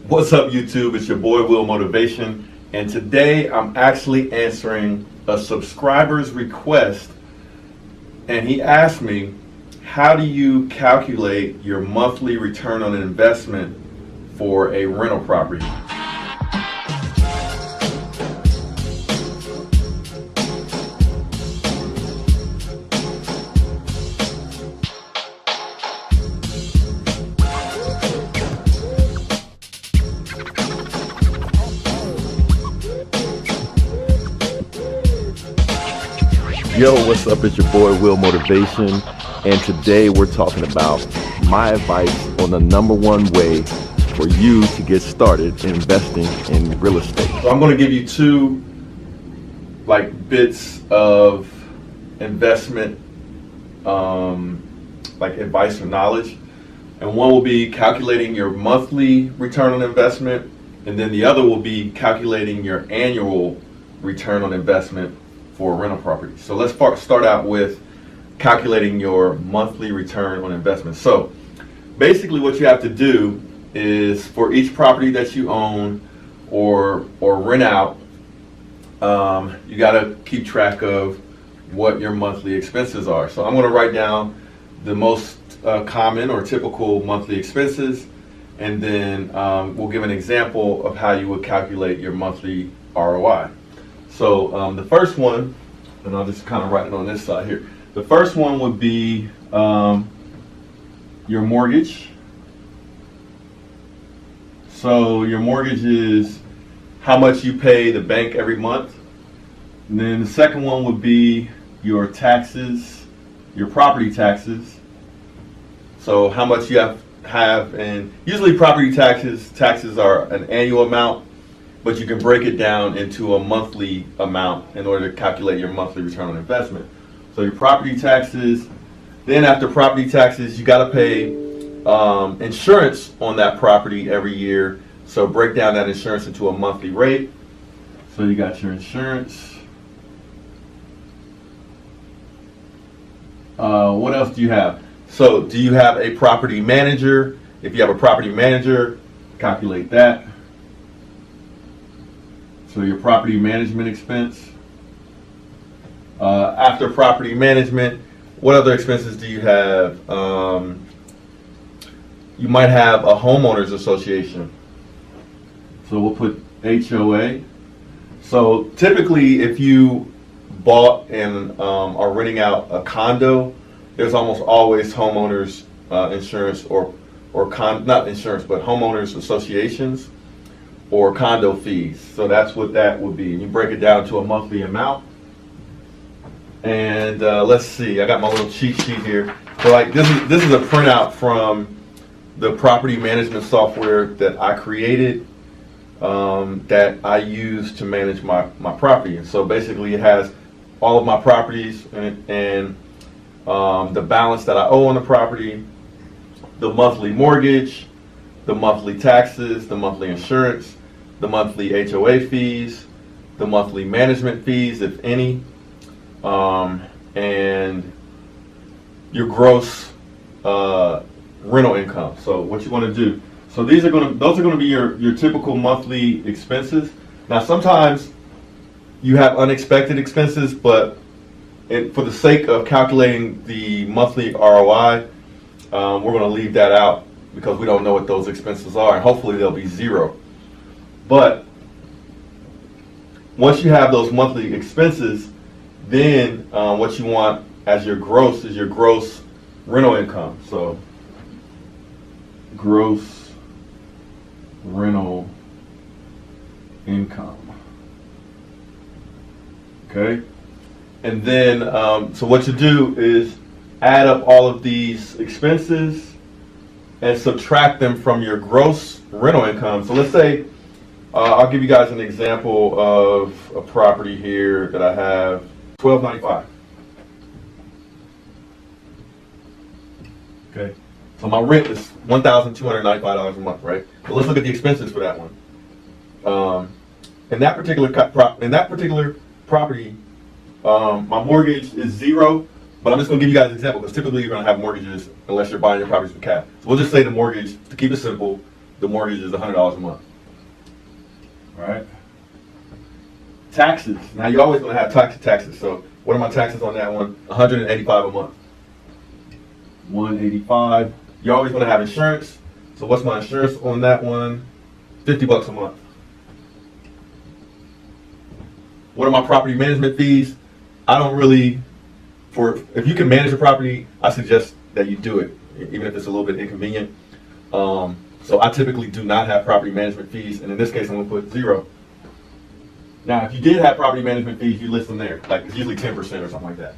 What's up, YouTube? It's your boy Will Motivation, and today I'm actually answering a subscriber's request. And he asked me, how do you calculate your monthly return on investment for a rental property? Yo, what's up? It's your boy Will Motivation, and today we're talking about my advice on the #1 way for you to get started investing in real estate. So I'm going to give you two bits of investment advice or knowledge, and one will be calculating your monthly return on investment, and then the other will be calculating your annual return on investment for a rental property. So let's start out with calculating your monthly return on investment. So basically what you have to do is, for each property that you own or rent out, you got to keep track of what your monthly expenses are. So I'm going to write down the most common or typical monthly expenses, and then we'll give an example of how you would calculate your monthly ROI. So the first one, and I'll just kind of write it on this side here. The first one would be your mortgage. So your mortgage is how much you pay the bank every month. And then the second one would be your taxes, your property taxes. So how much you have, and usually property taxes are an annual amount, but you can break it down into a monthly amount in order to calculate your monthly return on investment. So your property taxes, then after property taxes, you got to pay insurance on that property every year. So break down that insurance into a monthly rate. So you got your insurance. What else do you have? So do you have a property manager? If you have a property manager, calculate that. So your property management expense. After property management, what other expenses do you have? You might have a homeowners association. So we'll put HOA. So typically, if you bought and are renting out a condo, there's almost always homeowners insurance or not insurance, but homeowners associations or condo fees. So that's what that would be. You break it down to a monthly amount. And let's see, I got my little cheat sheet here. So this is a printout from the property management software that I created, that I use to manage my property. And so basically it has all of my properties and the balance that I owe on the property, the monthly mortgage, the monthly taxes, the monthly insurance, the monthly HOA fees, the monthly management fees, if any, and your gross rental income. So what you want to do, so those are going to be your typical monthly expenses. Now sometimes you have unexpected expenses, but for the sake of calculating the monthly ROI, we're going to leave that out because we don't know what those expenses are, and hopefully they'll be zero. But once you have those monthly expenses, then what you want as your gross is your gross rental income. So gross rental income. Okay? And then, so what you do is add up all of these expenses and subtract them from your gross rental income. So let's say, I'll give you guys an example of a property here that I have, $12.95. Okay, so my rent is $1,295 a month, right? But let's look at the expenses for that one. In that particular property, my mortgage is zero, but I'm just going to give you guys an example because typically you're going to have mortgages unless you're buying your properties with cash. So we'll just say the mortgage, to keep it simple, the mortgage is $100 a month. All right. Taxes. Now you're always going to have taxes. So what are my taxes on that one? $185 a month. 185. You're always going to have insurance. So what's my insurance on that one? $50 a month. What are my property management fees? I don't really, if you can manage a property, I suggest that you do it, even if it's a little bit inconvenient. So I typically do not have property management fees, and in this case, I'm gonna put 0. Now, if you did have property management fees, you list them there. Like it's usually 10% or something like that.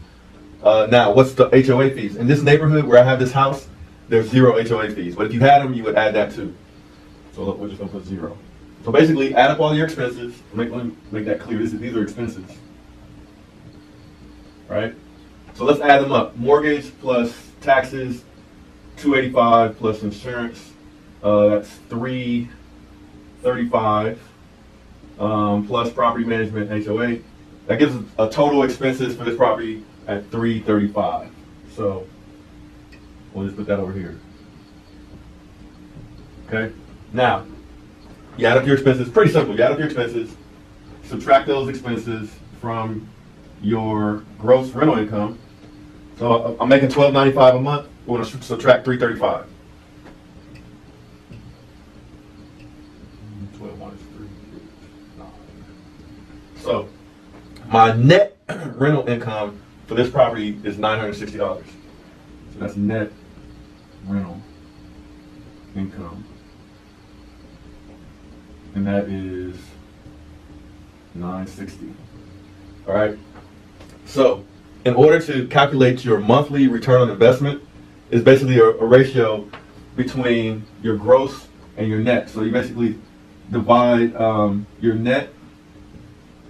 Now, what's the HOA fees? In this neighborhood where I have this house, there's 0 HOA fees. But if you had them, you would add that too. So look, we're just gonna put 0. So basically, add up all your expenses. Let me make that clear. These are expenses, right? So let's add them up. Mortgage plus taxes, $285 plus insurance. That's $335 plus property management HOA. That gives a total expenses for this property at $335. So we'll just put that over here. Okay. Now you add up your expenses. Pretty simple. You add up your expenses, subtract those expenses from your gross rental income. So I'm making $1,295 a month. We're going to subtract $335. 12 minus 3 is 9. So my net rental income for this property is $960. So that's net rental income. And that is $960. All right. So in order to calculate your monthly return on investment, is basically a ratio between your gross and your net. So you basically divide your net,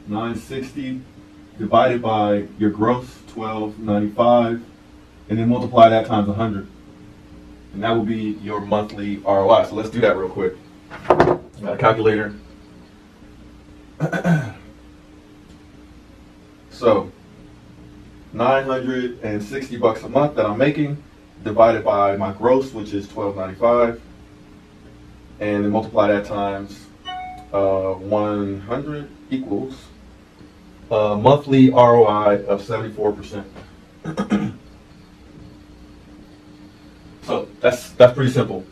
960, divided by your gross, 1295, and then multiply that times 100. And that will be your monthly ROI. So let's do that real quick. Got a calculator. So $960 a month that I'm making, divided by my gross, which is $1295, and then multiply that times 100 equals monthly ROI of 74%. So that's pretty simple.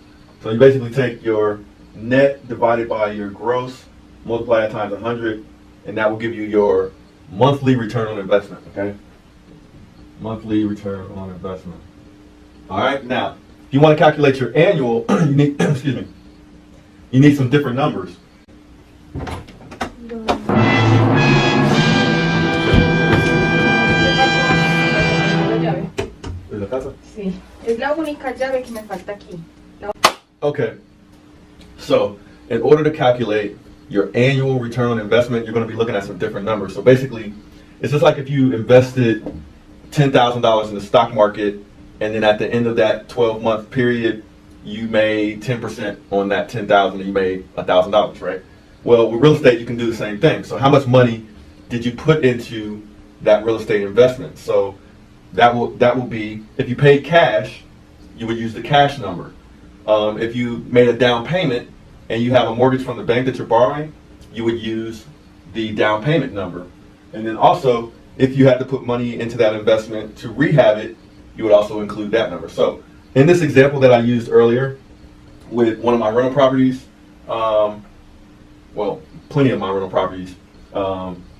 So you basically take your net divided by your gross, multiply that times 100, and that will give you your monthly return on investment. Okay, monthly return on investment. All right. Now, if you want to calculate your annual, you need excuse me, you need some different numbers. Sí, es la única llave que me falta aquí. Okay. So, in order to calculate your annual return on investment, you're going to be looking at some different numbers. So basically, it's just like if you invested $10,000 in the stock market, and then at the end of that 12-month period, you made 10% on that $10,000, and you made $1,000, right? Well, with real estate, you can do the same thing. So how much money did you put into that real estate investment? So that will be, if you paid cash, you would use the cash number. If you made a down payment and you have a mortgage from the bank that you're borrowing, you would use the down payment number. And then also, if you had to put money into that investment to rehab it, you would also include that number. So in this example that I used earlier with one of my rental properties, well, plenty of my rental properties,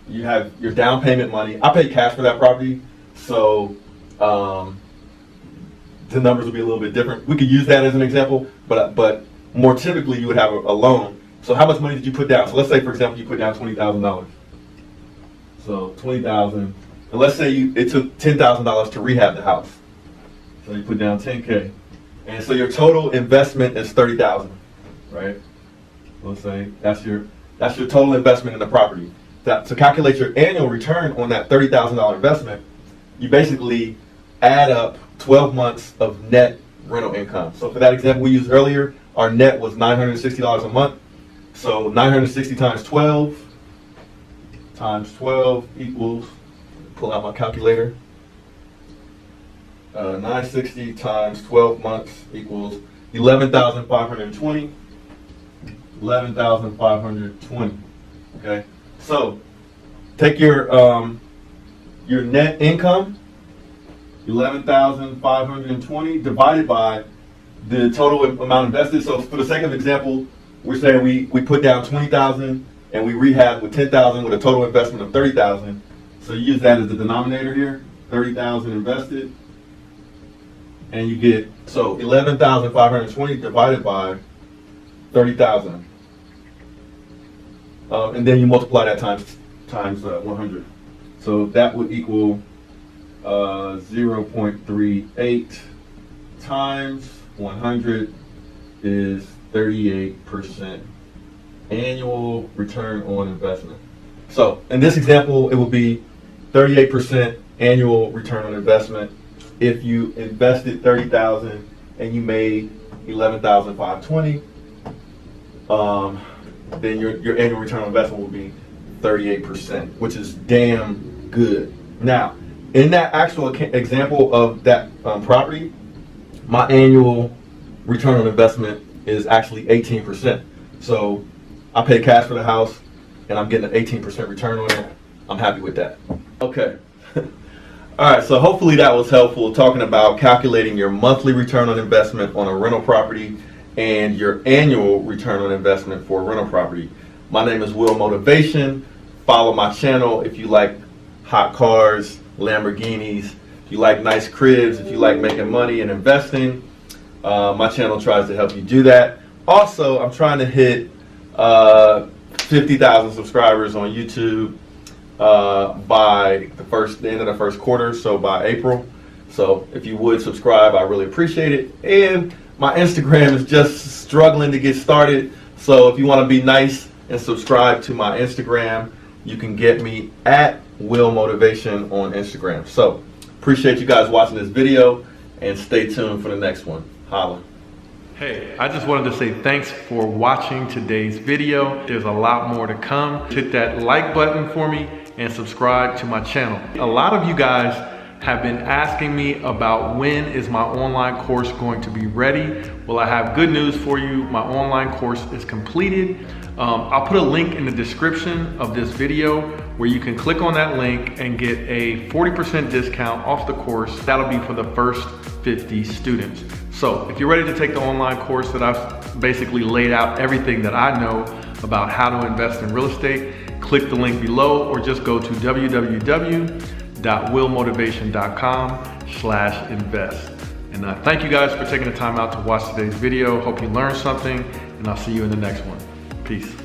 you have your down payment money. I paid cash for that property, so the numbers will be a little bit different. We could use that as an example, but more typically you would have a loan. So how much money did you put down? So let's say, for example, you put down $20,000. So $20,000, and let's say it took $10,000 to rehab the house. So you put down $10K, and so your total investment is $30,000, right? So let's say that's your total investment in the property. To calculate your annual return on that $30,000 investment, you basically add up 12 months of net rental income. So for that example we used earlier, our net was $960 a month. So 960 times 12 equals, pull out my calculator, 960 times 12 months equals 11,520. 11,520. Okay, so take your net income, 11,520, divided by the total amount invested. So for the sake of example, we're saying we put down 20,000 and we rehab with 10,000 with a total investment of 30,000. So you use that as the denominator here, 30,000 invested, and you get, so 11,520 divided by 30,000. And then you multiply that times 100. So that would equal 0.38 times 100 is 38% annual return on investment. So in this example, it will be 38% annual return on investment. If you invested 30,000 and you made 11,520, then your annual return on investment will be 38%, which is damn good. Now, in that actual example of that property, my annual return on investment is actually 18%. So I pay cash for the house and I'm getting an 18% return on it. I'm happy with that. Okay. All right, so hopefully that was helpful, talking about calculating your monthly return on investment on a rental property and your annual return on investment for a rental property. My name is Will Motivation. Follow my channel if you like hot cars, Lamborghinis, if you like nice cribs, if you like making money and investing. My channel tries to help you do that. Also, I'm trying to hit 50,000 subscribers on YouTube by the end of the first quarter, so by April. So if you would subscribe, I really appreciate it. And my Instagram is just struggling to get started. So if you want to be nice and subscribe to my Instagram, you can get me at Will Motivation on Instagram. So appreciate you guys watching this video and stay tuned for the next one. Holla. Hey, I just wanted to say thanks for watching today's video. There's a lot more to come. Hit that like button for me and subscribe to my channel. A lot of you guys have been asking me about when is my online course going to be ready. Well, I have good news for you. My online course is completed. I'll put a link in the description of this video where you can click on that link and get a 40% discount off the course. That'll be for the first 50 students. So if you're ready to take the online course that I've basically laid out everything that I know about how to invest in real estate, click the link below or just go to www.willmotivation.com/invest. And thank you guys for taking the time out to watch today's video. Hope you learned something, and I'll see you in the next one. Peace.